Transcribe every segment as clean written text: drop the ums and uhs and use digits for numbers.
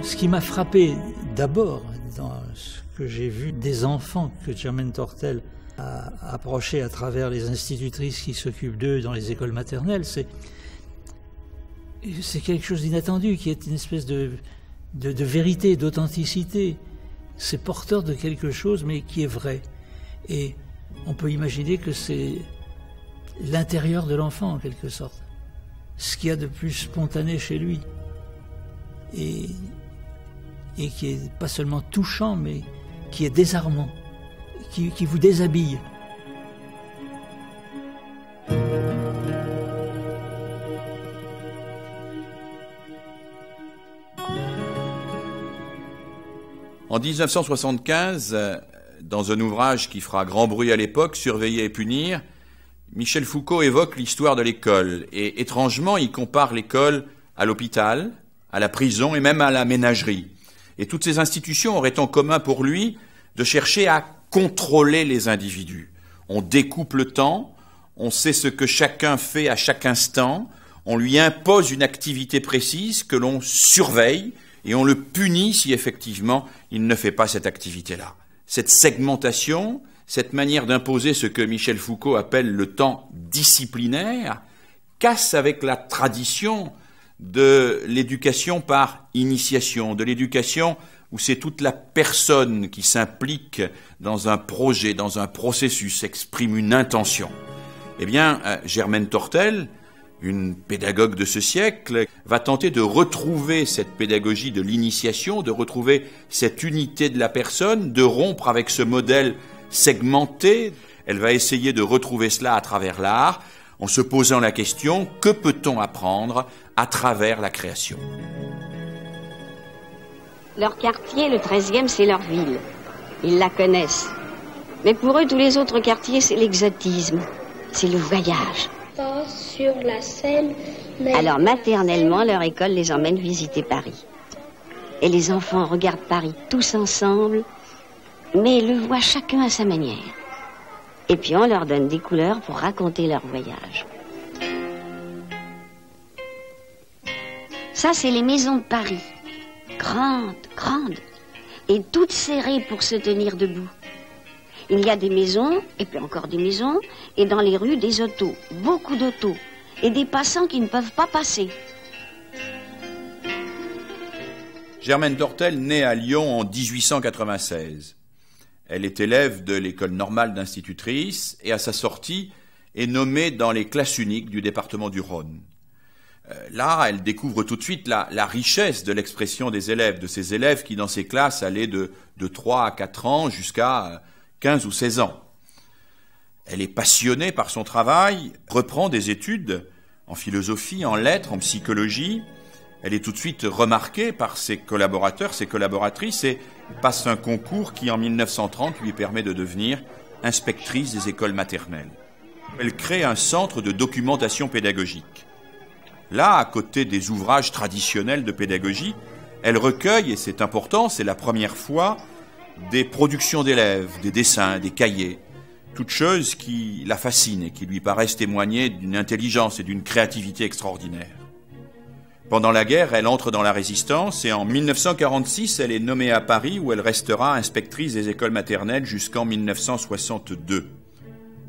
Ce qui m'a frappé d'abord dans ce que j'ai vu des enfants que Germaine Tortel a approchés à travers les institutrices qui s'occupent d'eux dans les écoles maternelles, c'est quelque chose d'inattendu, qui est une espèce de vérité, d'authenticité. C'est porteur de quelque chose, mais qui est vrai. Et on peut imaginer que c'est l'intérieur de l'enfant, en quelque sorte. Ce qu'il y a de plus spontané chez lui. Et qui est pas seulement touchant, mais qui est désarmant, qui vous déshabille. En 1975, dans un ouvrage qui fera grand bruit à l'époque, Surveiller et punir, Michel Foucault évoque l'histoire de l'école. Et étrangement, il compare l'école à l'hôpital, à la prison et même à la ménagerie. Et toutes ces institutions auraient en commun pour lui de chercher à contrôler les individus. On découpe le temps, on sait ce que chacun fait à chaque instant, on lui impose une activité précise que l'on surveille et on le punit si effectivement il ne fait pas cette activité-là. Cette segmentation, cette manière d'imposer ce que Michel Foucault appelle le temps disciplinaire, casse avec la tradition de l'éducation par initiation, de l'éducation où c'est toute la personne qui s'implique dans un projet, dans un processus, exprime une intention. Eh bien, Germaine Tortel, une pédagogue de ce siècle, va tenter de retrouver cette pédagogie de l'initiation, de retrouver cette unité de la personne, de rompre avec ce modèle segmenté. Elle va essayer de retrouver cela à travers l'art, en se posant la question, que peut-on apprendre à travers la création? Leur quartier, le 13e, c'est leur ville. Ils la connaissent. Mais pour eux, tous les autres quartiers, c'est l'exotisme. C'est le voyage. Pas sur la Seine, mais... Alors, maternellement, leur école les emmène visiter Paris. Et les enfants regardent Paris tous ensemble, mais le voient chacun à sa manière. Et puis on leur donne des couleurs pour raconter leur voyage. Ça, c'est les maisons de Paris. Grandes, grandes. Et toutes serrées pour se tenir debout. Il y a des maisons, et puis encore des maisons, et dans les rues, des autos. Beaucoup d'autos. Et des passants qui ne peuvent pas passer. Germaine Tortel naît à Lyon en 1896. Elle est élève de l'école normale d'institutrice et à sa sortie est nommée dans les classes uniques du département du Rhône. Là, elle découvre tout de suite la richesse de l'expression des élèves, de ces élèves qui dans ces classes allaient de 3 à 4 ans jusqu'à 15 ou 16 ans. Elle est passionnée par son travail, reprend des études en philosophie, en lettres, en psychologie. Elle est tout de suite remarquée par ses collaborateurs, ses collaboratrices et passe un concours qui, en 1930, lui permet de devenir inspectrice des écoles maternelles. Elle crée un centre de documentation pédagogique. Là, à côté des ouvrages traditionnels de pédagogie, elle recueille, et c'est important, c'est la première fois, des productions d'élèves, des dessins, des cahiers, toutes choses qui la fascinent et qui lui paraissent témoigner d'une intelligence et d'une créativité extraordinaire. Pendant la guerre, elle entre dans la Résistance et en 1946, elle est nommée à Paris où elle restera inspectrice des écoles maternelles jusqu'en 1962.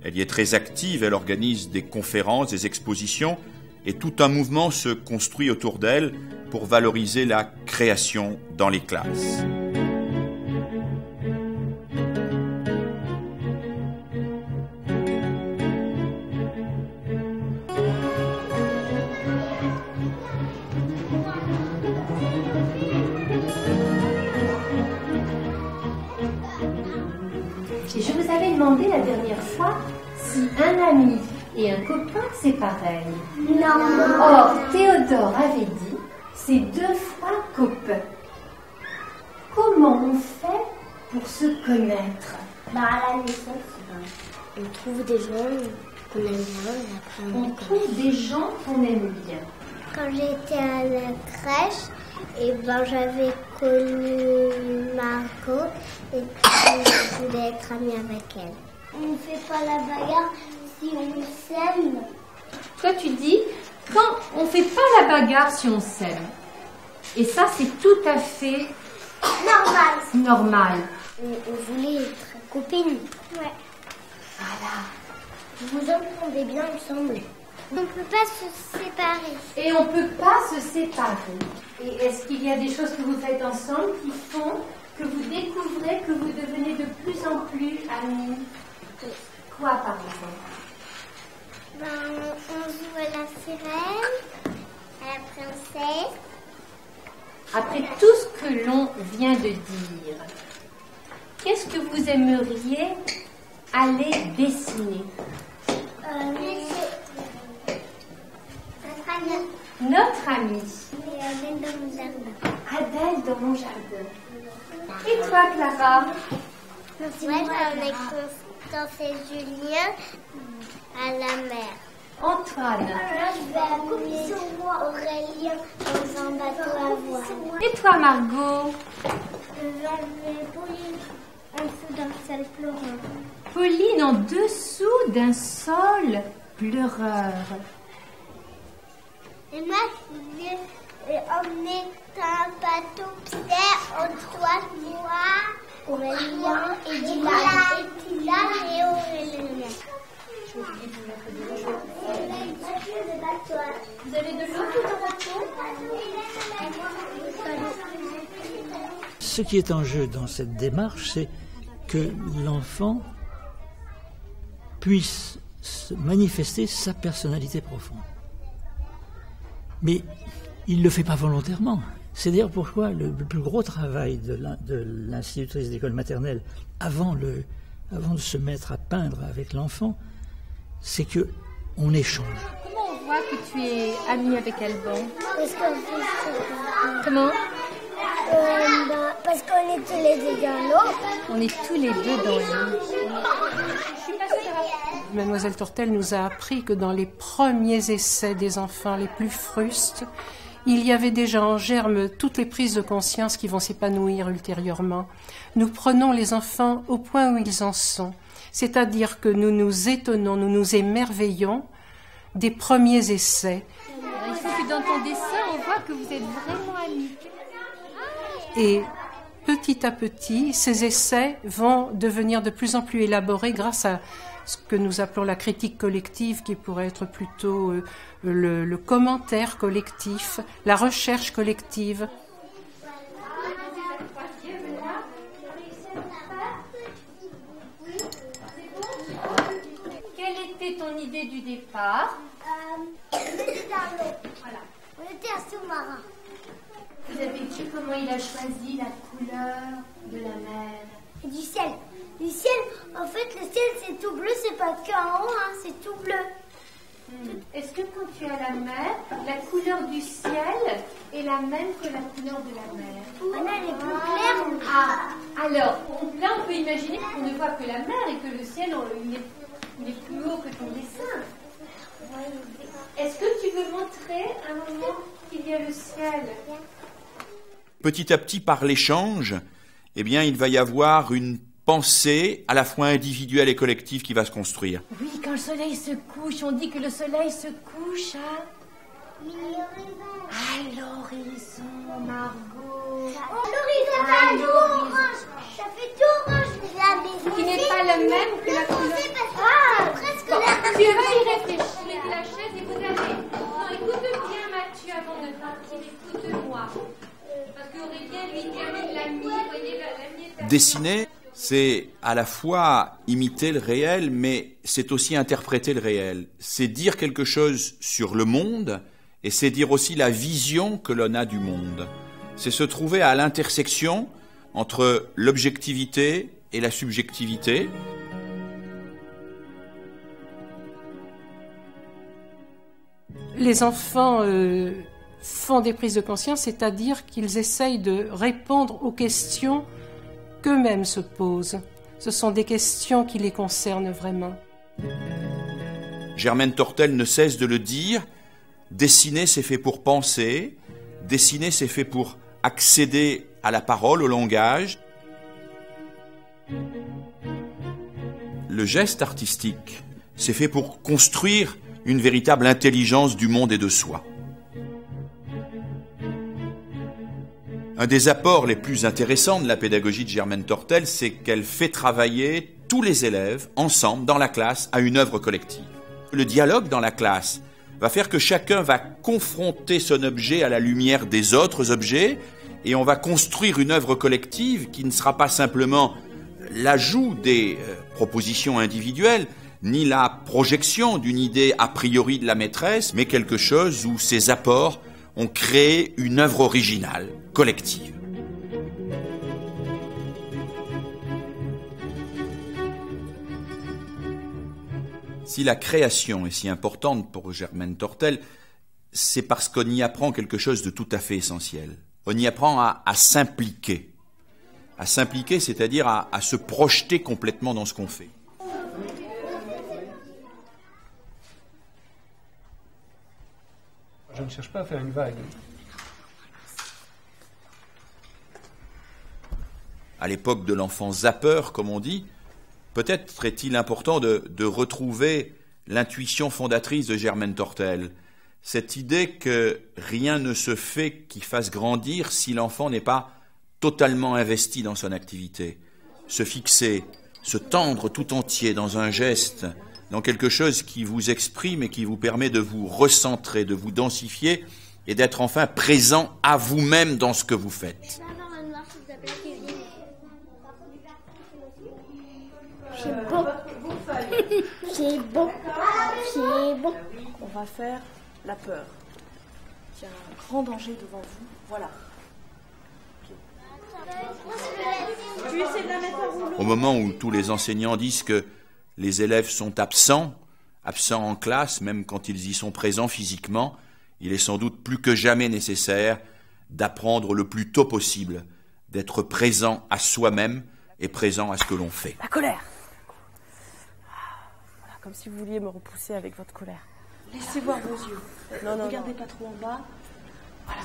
Elle y est très active, elle organise des conférences, des expositions et tout un mouvement se construit autour d'elle pour valoriser la création dans les classes. Et je vous avais demandé la dernière fois si un ami et un copain, c'est pareil. Non. Or, Théodore avait dit, c'est 2 fois copain. Comment on fait pour se connaître? À la naissance, on trouve des gens qu'on aime bien et après On trouve des gens qu'on aime bien. Quand j'étais à la crèche, j'avais connu Margot et puis je voulais être amie avec elle. On ne fait pas la bagarre si on s'aime. Toi, tu dis, quand on ne fait pas la bagarre si on s'aime. Et ça, c'est tout à fait normal. On voulait être copines. Ouais. Voilà. Vous entendez bien, il me semble. On ne peut pas se séparer. Et on ne peut pas se séparer. Et est-ce qu'il y a des choses que vous faites ensemble qui font que vous découvrez que vous devenez de plus en plus amis? Quoi, par exemple? On joue à la sirène, à la princesse. Après tout ce que l'on vient de dire, qu'est-ce que vous aimeriez aller dessiner? Notre amie. Adèle dans mon jardin. Adèle dans mon jardin. Et toi, Clara? Moi, avec Constance et Julien à la mer. Antoine. Moi, je vais amener Aurélien dans un bateau à voile. Et toi, Margot? Je vais amener Pauline en dessous d'un sol pleureur. Pauline en dessous d'un sol pleureur. Et moi, je vais emmener un bateau Pierre en 3 mois. Aurélien et Dylan. Et Dylan et Aurélien. Vous avez de l'eau tout en bateau? Ce qui est en jeu dans cette démarche, c'est que l'enfant puisse manifester sa personnalité profonde. Mais il ne le fait pas volontairement. C'est d'ailleurs pourquoi le plus gros travail de l'institutrice d'école maternelle, avant de se mettre à peindre avec l'enfant, c'est qu'on échange. Comment on voit que tu es amie avec Alban? Parce qu'on Comment? parce qu'on est tous les deux dans l'eau. On est tous les deux dans l'eau. Mademoiselle Tortel nous a appris que dans les premiers essais des enfants les plus frustes, il y avait déjà en germe toutes les prises de conscience qui vont s'épanouir ultérieurement. Nous prenons les enfants au point où ils en sont, c'est-à-dire que nous nous étonnons, nous nous émerveillons des premiers essais. Il faut que dans ton dessin, on voit que vous êtes vraiment amis. Et petit à petit, ces essais vont devenir de plus en plus élaborés grâce à ce que nous appelons la critique collective, qui pourrait être plutôt le commentaire collectif, la recherche collective. Quelle était ton idée du départ? On était dans l'eau. Voilà. On était un sous-marin. Vous avez vu comment il a choisi la couleur de la mer? Du ciel. Du ciel, en fait, le ciel, c'est tout bleu, c'est pas qu'en haut, hein, c'est tout bleu. Est-ce que quand tu as la mer, la couleur du ciel est la même que la couleur de la mer? Là, elle est plus claire. Ah, alors, là, on peut imaginer qu'on ne voit que la mer et que le ciel, il est plus haut que ton dessin. Est-ce que tu veux montrer un moment qu'il y a le ciel? Petit à petit, par l'échange, eh bien, il va y avoir une pensée à la fois individuelle et collective qui va se construire. Oui, quand le soleil se couche, on dit que le soleil se couche à l'horizon, Margot. L'horizon, ça orange. Ça fait tout orange, la maison. Qui n'est pas le même que la couleur. Presque Bon, la tu vas y réfléchir. Mettez la chaise et vous allez. Non, écoute bien, Mathieu, avant de partir, écoute-moi. Parce qu'Aurélien, lui, termine la mie. Vous voyez, la mie est à... Dessiner, c'est à la fois imiter le réel, mais c'est aussi interpréter le réel. C'est dire quelque chose sur le monde, et c'est dire aussi la vision que l'on a du monde. C'est se trouver à l'intersection entre l'objectivité et la subjectivité. Les enfants font des prises de conscience, c'est-à-dire qu'ils essayent de répondre aux questions qu'eux-mêmes se posent. Ce sont des questions qui les concernent vraiment. Germaine Tortel ne cesse de le dire, dessiner c'est fait pour penser, dessiner c'est fait pour accéder à la parole, au langage. Le geste artistique, c'est fait pour construire une véritable intelligence du monde et de soi. Un des apports les plus intéressants de la pédagogie de Germaine Tortel, c'est qu'elle fait travailler tous les élèves ensemble dans la classe à une œuvre collective. Le dialogue dans la classe va faire que chacun va confronter son objet à la lumière des autres objets et on va construire une œuvre collective qui ne sera pas simplement l'ajout des propositions individuelles, ni la projection d'une idée a priori de la maîtresse, mais quelque chose où ces apports ont créé une œuvre originale, collective. Si la création est si importante pour Germaine Tortel, c'est parce qu'on y apprend quelque chose de tout à fait essentiel. On y apprend à s'impliquer. À s'impliquer, c'est-à-dire à se projeter complètement dans ce qu'on fait. Je ne cherche pas à faire une vague. À l'époque de l'enfant zappeur, comme on dit, peut-être est-il important de retrouver l'intuition fondatrice de Germaine Tortel. Cette idée que rien ne se fait qui fasse grandir si l'enfant n'est pas totalement investi dans son activité. Se fixer, se tendre tout entier dans un geste, dans quelque chose qui vous exprime et qui vous permet de vous recentrer, de vous densifier et d'être enfin présent à vous-même dans ce que vous faites. C'est bon. C'est bon. C'est bon. On va faire la peur. Il y a un grand danger devant vous. Voilà. Tu essaies de la mettre en rouleau. Au moment où tous les enseignants disent que les élèves sont absents en classe, même quand ils y sont présents physiquement, il est sans doute plus que jamais nécessaire d'apprendre le plus tôt possible, d'être présent à soi-même et présent à ce que l'on fait. La colère. Voilà, comme si vous vouliez me repousser avec votre colère. Laissez voir vos yeux. Non, regardez pas trop en bas. Voilà.